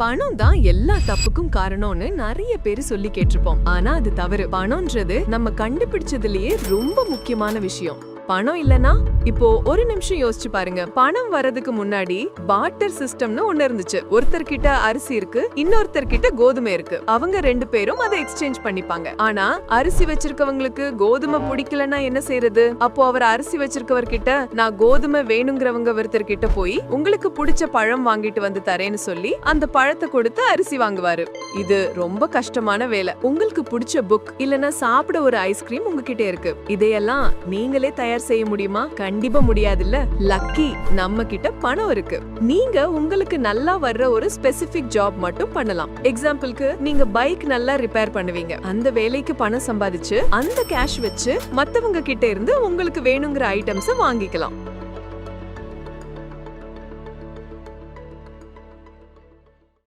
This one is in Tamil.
பணம் தான் எல்லா தப்புக்கும் காரணம்னு நிறைய பேரு சொல்லி கேட்டிருப்போம். ஆனா அது தவறு. பணம்ன்றது நம்ம கண்டுபிடிச்சதுலயே ரொம்ப முக்கியமான விஷயம். பணம் இல்லனா இப்போ ஒரு நிமிஷம் யோசிச்சு பாருங்க. பணம் வரதுக்கு முன்னாடி பார்ட்டர் சிஸ்டம்னு ஒண்ணு இருந்துச்சு. ஒருத்தர் கிட்ட அரிசி இருக்கு, இன்னொருத்தர் கிட்ட கோதுமை இருக்கு. அவங்க ரெண்டு பேரும் அதை எக்ஸ்சேஞ்ச் பண்ணிப்பாங்க. ஆனா அரிசி வச்சிருக்கவங்களுக்கு கோதுமை பிடிக்கலன்னா என்ன செய்யறது? அப்போ அவர் அரிசி வச்சிருக்கவர் கிட்ட நான் கோதுமை வேணுங்கிறவங்க ஒருத்தர் கிட்ட போய் உங்களுக்கு பிடிச்ச பழம் வாங்கிட்டு வந்து தரேன்னு சொல்லி அந்த பழத்தை கொடுத்து அரிசி வாங்குவாரு. இது ரொம்ப கஷ்டமான வேலை. உங்களுக்கு பிடிச்ச புக் இல்லனா சாப்பிட ஒரு ஐஸ்கிரீம் உங்ககிட்ட இருக்கு. இதையெல்லாம் நீங்களே தயார் செய்ய முடியுமா? கண்டிப்பா முடியாதுல்ல. லக்கி நம்ம கிட்ட பணம் இருக்கு. நீங்க உங்களுக்கு நல்லா வர்ற ஒரு ஸ்பெசிபிக் ஜாப் மட்டும் பண்ணலாம். எக்ஸாம்பிளுக்கு நீங்க பைக் நல்லா ரிப்பேர் பண்ணுவீங்க. அந்த வேலைக்கு பணம் சம்பாதிச்சு அந்த கேஷ் வச்சு மத்தவங்க கிட்ட இருந்து உங்களுக்கு வேணுங்கிற ஐட்டம்ஸ் வாங்கிக்கலாம்.